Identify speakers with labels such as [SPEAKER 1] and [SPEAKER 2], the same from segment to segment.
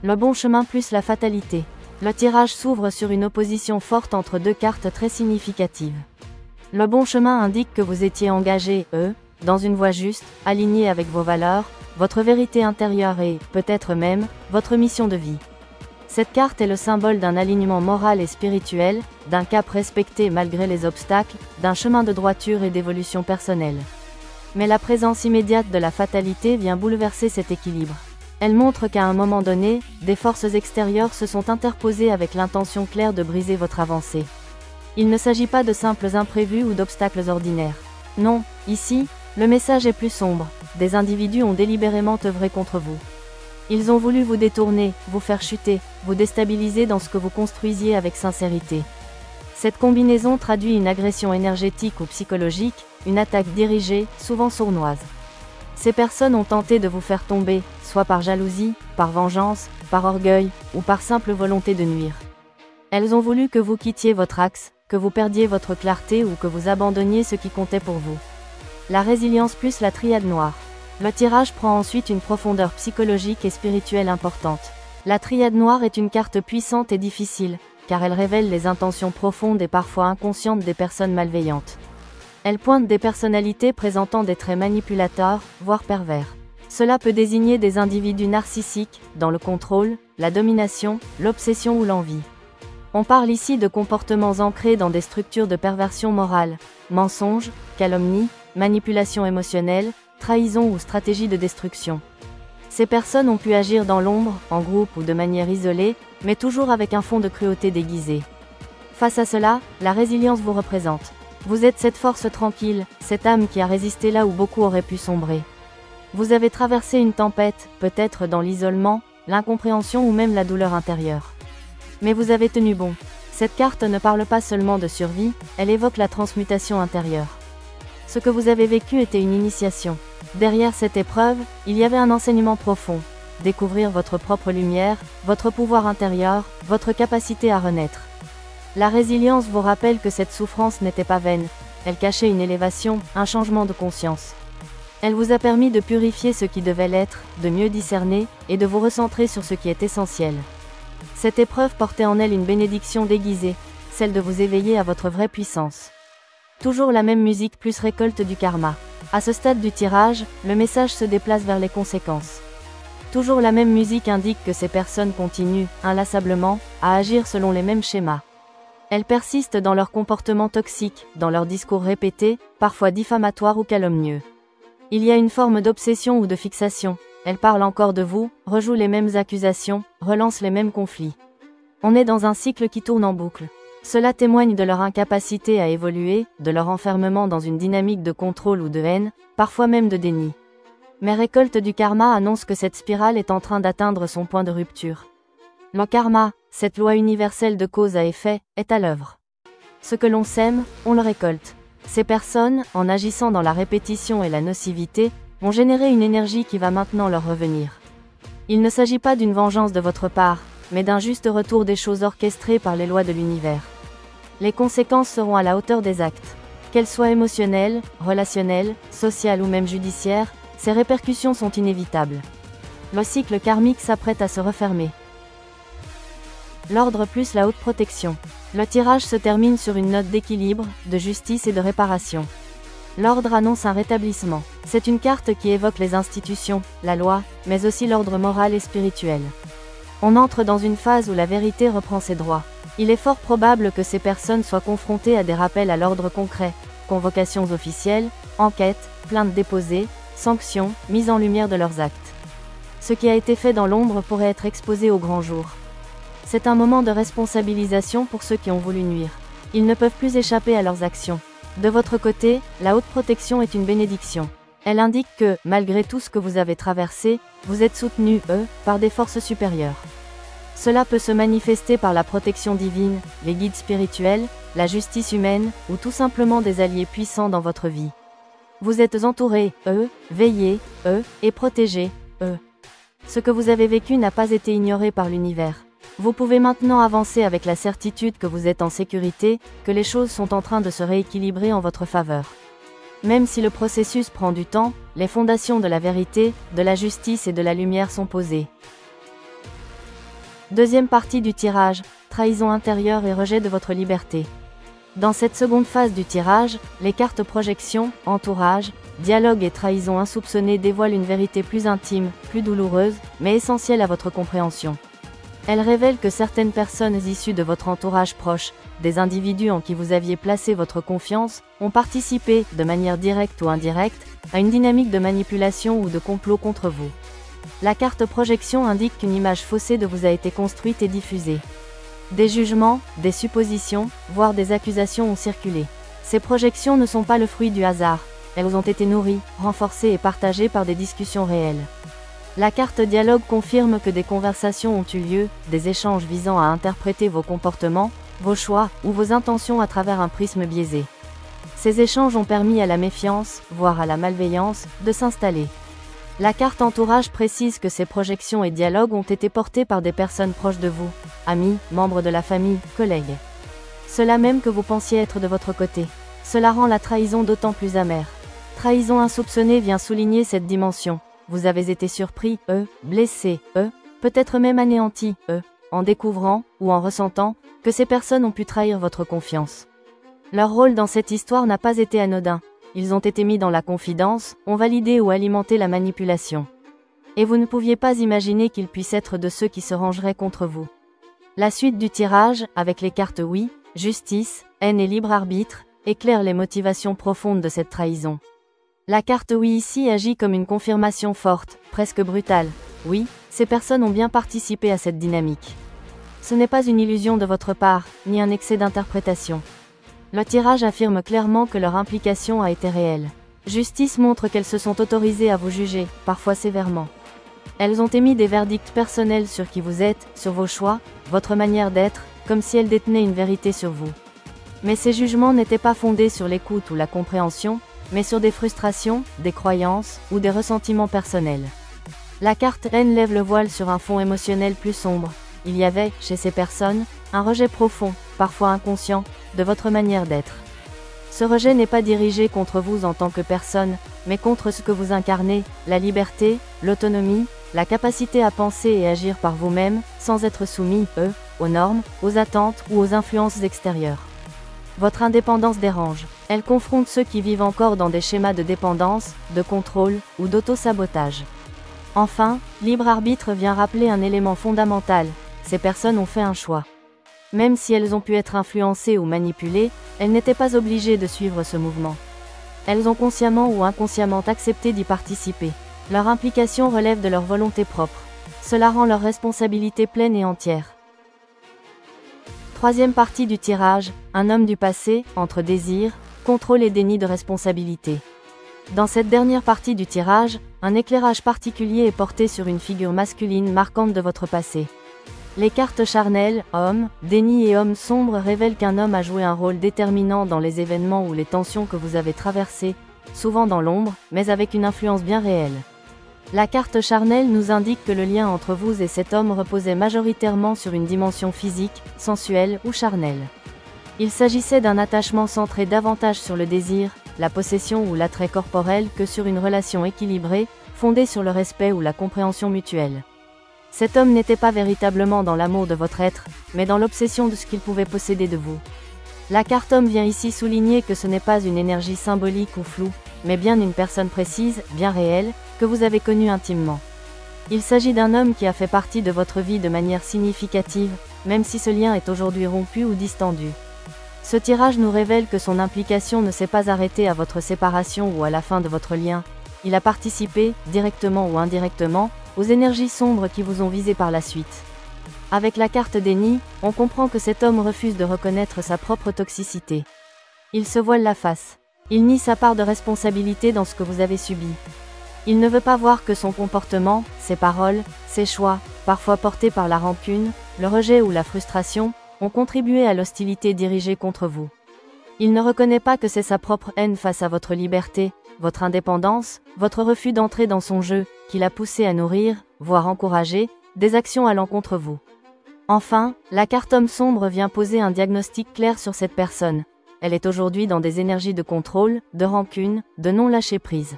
[SPEAKER 1] Le bon chemin plus la fatalité. Le tirage s'ouvre sur une opposition forte entre deux cartes très significatives. Le bon chemin indique que vous étiez engagé, dans une voie juste, alignée avec vos valeurs, votre vérité intérieure et, peut-être même, votre mission de vie. Cette carte est le symbole d'un alignement moral et spirituel, d'un cap respecté malgré les obstacles, d'un chemin de droiture et d'évolution personnelle. Mais la présence immédiate de la fatalité vient bouleverser cet équilibre. Elle montre qu'à un moment donné, des forces extérieures se sont interposées avec l'intention claire de briser votre avancée. Il ne s'agit pas de simples imprévus ou d'obstacles ordinaires. Non, ici, le message est plus sombre. Des individus ont délibérément œuvré contre vous. Ils ont voulu vous détourner, vous faire chuter, vous déstabiliser dans ce que vous construisiez avec sincérité. Cette combinaison traduit une agression énergétique ou psychologique, une attaque dirigée, souvent sournoise. Ces personnes ont tenté de vous faire tomber, soit par jalousie, par vengeance, par orgueil, ou par simple volonté de nuire. Elles ont voulu que vous quittiez votre axe, que vous perdiez votre clarté ou que vous abandonniez ce qui comptait pour vous. La résilience plus la triade noire. Le tirage prend ensuite une profondeur psychologique et spirituelle importante. La triade noire est une carte puissante et difficile, car elle révèle les intentions profondes et parfois inconscientes des personnes malveillantes. Elle pointe des personnalités présentant des traits manipulateurs, voire pervers. Cela peut désigner des individus narcissiques, dans le contrôle, la domination, l'obsession ou l'envie. On parle ici de comportements ancrés dans des structures de perversion morale, mensonges, calomnie, manipulation émotionnelle, trahison ou stratégie de destruction. Ces personnes ont pu agir dans l'ombre, en groupe ou de manière isolée, mais toujours avec un fond de cruauté déguisé. Face à cela, la résilience vous représente. Vous êtes cette force tranquille, cette âme qui a résisté là où beaucoup auraient pu sombrer. Vous avez traversé une tempête, peut-être dans l'isolement, l'incompréhension ou même la douleur intérieure. Mais vous avez tenu bon. Cette carte ne parle pas seulement de survie, elle évoque la transmutation intérieure. Ce que vous avez vécu était une initiation. Derrière cette épreuve, il y avait un enseignement profond. Découvrir votre propre lumière, votre pouvoir intérieur, votre capacité à renaître. La résilience vous rappelle que cette souffrance n'était pas vaine. Elle cachait une élévation, un changement de conscience. Elle vous a permis de purifier ce qui devait l'être, de mieux discerner, et de vous recentrer sur ce qui est essentiel. Cette épreuve portait en elle une bénédiction déguisée, celle de vous éveiller à votre vraie puissance. Toujours la même musique plus récolte du karma. À ce stade du tirage, le message se déplace vers les conséquences. Toujours la même musique indique que ces personnes continuent, inlassablement, à agir selon les mêmes schémas. Elles persistent dans leur comportement toxique, dans leurs discours répétés, parfois diffamatoires ou calomnieux. Il y a une forme d'obsession ou de fixation. Elles parlent encore de vous, rejouent les mêmes accusations, relancent les mêmes conflits. On est dans un cycle qui tourne en boucle. Cela témoigne de leur incapacité à évoluer, de leur enfermement dans une dynamique de contrôle ou de haine, parfois même de déni. Mais récolte du karma annonce que cette spirale est en train d'atteindre son point de rupture. Le karma, cette loi universelle de cause à effet, est à l'œuvre. Ce que l'on sème, on le récolte. Ces personnes, en agissant dans la répétition et la nocivité, vont générer une énergie qui va maintenant leur revenir. Il ne s'agit pas d'une vengeance de votre part, mais d'un juste retour des choses orchestrées par les lois de l'univers. Les conséquences seront à la hauteur des actes. Qu'elles soient émotionnelles, relationnelles, sociales ou même judiciaires, ces répercussions sont inévitables. Le cycle karmique s'apprête à se refermer. L'ordre plus la haute protection. Le tirage se termine sur une note d'équilibre, de justice et de réparation. L'ordre annonce un rétablissement. C'est une carte qui évoque les institutions, la loi, mais aussi l'ordre moral et spirituel. On entre dans une phase où la vérité reprend ses droits. Il est fort probable que ces personnes soient confrontées à des rappels à l'ordre concret, convocations officielles, enquêtes, plaintes déposées, sanctions, mise en lumière de leurs actes. Ce qui a été fait dans l'ombre pourrait être exposé au grand jour. C'est un moment de responsabilisation pour ceux qui ont voulu nuire. Ils ne peuvent plus échapper à leurs actions. De votre côté, la haute protection est une bénédiction. Elle indique que, malgré tout ce que vous avez traversé, vous êtes soutenu, par des forces supérieures. Cela peut se manifester par la protection divine, les guides spirituels, la justice humaine, ou tout simplement des alliés puissants dans votre vie. Vous êtes entouré, veillé, et protégé, Ce que vous avez vécu n'a pas été ignoré par l'univers. Vous pouvez maintenant avancer avec la certitude que vous êtes en sécurité, que les choses sont en train de se rééquilibrer en votre faveur. Même si le processus prend du temps, les fondations de la vérité, de la justice et de la lumière sont posées. Deuxième partie du tirage, trahison intérieure et rejet de votre liberté. Dans cette seconde phase du tirage, les cartes projection, entourage, dialogue et trahison insoupçonnée dévoilent une vérité plus intime, plus douloureuse, mais essentielle à votre compréhension. Elles révèlent que certaines personnes issues de votre entourage proche, des individus en qui vous aviez placé votre confiance, ont participé, de manière directe ou indirecte, à une dynamique de manipulation ou de complot contre vous. La carte projection indique qu'une image faussée de vous a été construite et diffusée. Des jugements, des suppositions, voire des accusations ont circulé. Ces projections ne sont pas le fruit du hasard, elles ont été nourries, renforcées et partagées par des discussions réelles. La carte dialogue confirme que des conversations ont eu lieu, des échanges visant à interpréter vos comportements, vos choix ou vos intentions à travers un prisme biaisé. Ces échanges ont permis à la méfiance, voire à la malveillance, de s'installer. La carte entourage précise que ces projections et dialogues ont été portés par des personnes proches de vous, amis, membres de la famille, collègues. Cela même que vous pensiez être de votre côté. Cela rend la trahison d'autant plus amère. Trahison insoupçonnée vient souligner cette dimension. Vous avez été surpris, blessé, peut-être même anéanti, en découvrant, ou en ressentant, que ces personnes ont pu trahir votre confiance. Leur rôle dans cette histoire n'a pas été anodin. Ils ont été mis dans la confidence, ont validé ou alimenté la manipulation. Et vous ne pouviez pas imaginer qu'ils puissent être de ceux qui se rangeraient contre vous. La suite du tirage, avec les cartes oui, justice, haine et libre arbitre, éclaire les motivations profondes de cette trahison. La carte oui ici agit comme une confirmation forte, presque brutale. Oui, ces personnes ont bien participé à cette dynamique. Ce n'est pas une illusion de votre part, ni un excès d'interprétation. Le tirage affirme clairement que leur implication a été réelle. Justice montre qu'elles se sont autorisées à vous juger, parfois sévèrement. Elles ont émis des verdicts personnels sur qui vous êtes, sur vos choix, votre manière d'être, comme si elles détenaient une vérité sur vous. Mais ces jugements n'étaient pas fondés sur l'écoute ou la compréhension, mais sur des frustrations, des croyances, ou des ressentiments personnels. La carte haine lève le voile sur un fond émotionnel plus sombre. Il y avait, chez ces personnes, un rejet profond, parfois inconscient, de votre manière d'être. Ce rejet n'est pas dirigé contre vous en tant que personne, mais contre ce que vous incarnez, la liberté, l'autonomie, la capacité à penser et agir par vous-même, sans être soumis, aux normes, aux attentes ou aux influences extérieures. Votre indépendance dérange. Elle confronte ceux qui vivent encore dans des schémas de dépendance, de contrôle ou d'auto-sabotage. Enfin, libre arbitre vient rappeler un élément fondamental. Ces personnes ont fait un choix. Même si elles ont pu être influencées ou manipulées, elles n'étaient pas obligées de suivre ce mouvement. Elles ont consciemment ou inconsciemment accepté d'y participer. Leur implication relève de leur volonté propre. Cela rend leur responsabilité pleine et entière. Troisième partie du tirage, un homme du passé, entre désir, contrôle et déni de responsabilité. Dans cette dernière partie du tirage, un éclairage particulier est porté sur une figure masculine marquante de votre passé. Les cartes charnelles, homme, déni et homme sombre révèlent qu'un homme a joué un rôle déterminant dans les événements ou les tensions que vous avez traversées, souvent dans l'ombre, mais avec une influence bien réelle. La carte charnelle nous indique que le lien entre vous et cet homme reposait majoritairement sur une dimension physique, sensuelle ou charnelle. Il s'agissait d'un attachement centré davantage sur le désir, la possession ou l'attrait corporel que sur une relation équilibrée, fondée sur le respect ou la compréhension mutuelle. Cet homme n'était pas véritablement dans l'amour de votre être, mais dans l'obsession de ce qu'il pouvait posséder de vous. La carte homme vient ici souligner que ce n'est pas une énergie symbolique ou floue, mais bien une personne précise, bien réelle, que vous avez connue intimement. Il s'agit d'un homme qui a fait partie de votre vie de manière significative, même si ce lien est aujourd'hui rompu ou distendu. Ce tirage nous révèle que son implication ne s'est pas arrêtée à votre séparation ou à la fin de votre lien. Il a participé, directement ou indirectement, aux énergies sombres qui vous ont visé par la suite. Avec la carte déni, on comprend que cet homme refuse de reconnaître sa propre toxicité. Il se voile la face. Il nie sa part de responsabilité dans ce que vous avez subi. Il ne veut pas voir que son comportement, ses paroles, ses choix, parfois portés par la rancune, le rejet ou la frustration, ont contribué à l'hostilité dirigée contre vous. Il ne reconnaît pas que c'est sa propre haine face à votre liberté, votre indépendance, votre refus d'entrer dans son jeu, qui l'a poussé à nourrir, voire encourager, des actions à l'encontre de vous. Enfin, la carte homme sombre vient poser un diagnostic clair sur cette personne. Elle est aujourd'hui dans des énergies de contrôle, de rancune, de non-lâcher prise.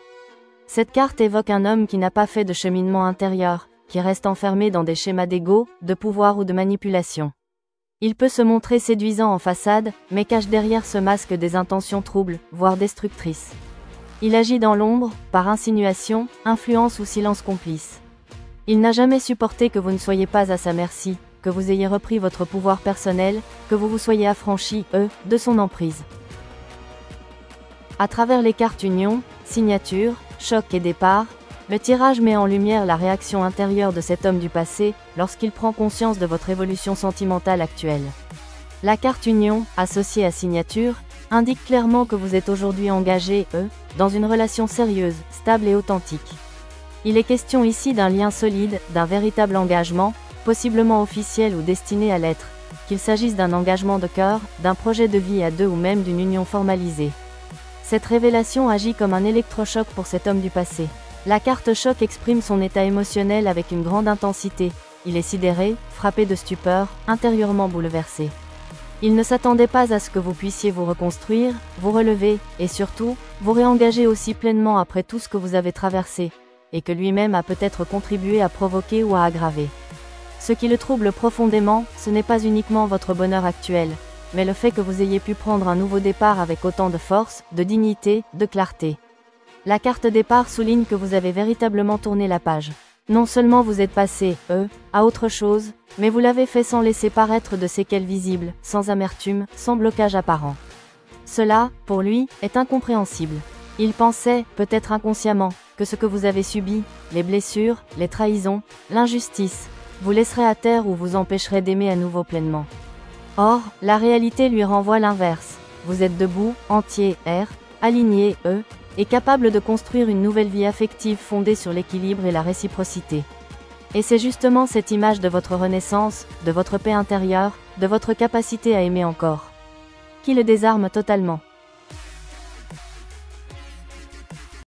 [SPEAKER 1] Cette carte évoque un homme qui n'a pas fait de cheminement intérieur, qui reste enfermé dans des schémas d'ego, de pouvoir ou de manipulation. Il peut se montrer séduisant en façade, mais cache derrière ce masque des intentions troubles, voire destructrices. Il agit dans l'ombre, par insinuation, influence ou silence complice. Il n'a jamais supporté que vous ne soyez pas à sa merci, que vous ayez repris votre pouvoir personnel, que vous vous soyez affranchi, de son emprise. À travers les cartes union, signature, choc et départ, le tirage met en lumière la réaction intérieure de cet homme du passé, lorsqu'il prend conscience de votre évolution sentimentale actuelle. La carte union, associée à signature, indique clairement que vous êtes aujourd'hui engagé, dans une relation sérieuse, stable et authentique. Il est question ici d'un lien solide, d'un véritable engagement, possiblement officiel ou destiné à l'être, qu'il s'agisse d'un engagement de cœur, d'un projet de vie à deux ou même d'une union formalisée. Cette révélation agit comme un électrochoc pour cet homme du passé. La carte choc exprime son état émotionnel avec une grande intensité. Il est sidéré, frappé de stupeur, intérieurement bouleversé. Il ne s'attendait pas à ce que vous puissiez vous reconstruire, vous relever, et surtout, vous réengager aussi pleinement après tout ce que vous avez traversé, et que lui-même a peut-être contribué à provoquer ou à aggraver. Ce qui le trouble profondément, ce n'est pas uniquement votre bonheur actuel, mais le fait que vous ayez pu prendre un nouveau départ avec autant de force, de dignité, de clarté. La carte départ souligne que vous avez véritablement tourné la page. Non seulement vous êtes passé, à autre chose, mais vous l'avez fait sans laisser paraître de séquelles visibles, sans amertume, sans blocage apparent. Cela, pour lui, est incompréhensible. Il pensait, peut-être inconsciemment, que ce que vous avez subi, les blessures, les trahisons, l'injustice, vous laisserait à terre ou vous empêcherait d'aimer à nouveau pleinement. Or, la réalité lui renvoie l'inverse. Vous êtes debout, entier, aligné, et capable de construire une nouvelle vie affective fondée sur l'équilibre et la réciprocité. Et c'est justement cette image de votre renaissance, de votre paix intérieure, de votre capacité à aimer encore, qui le désarme totalement.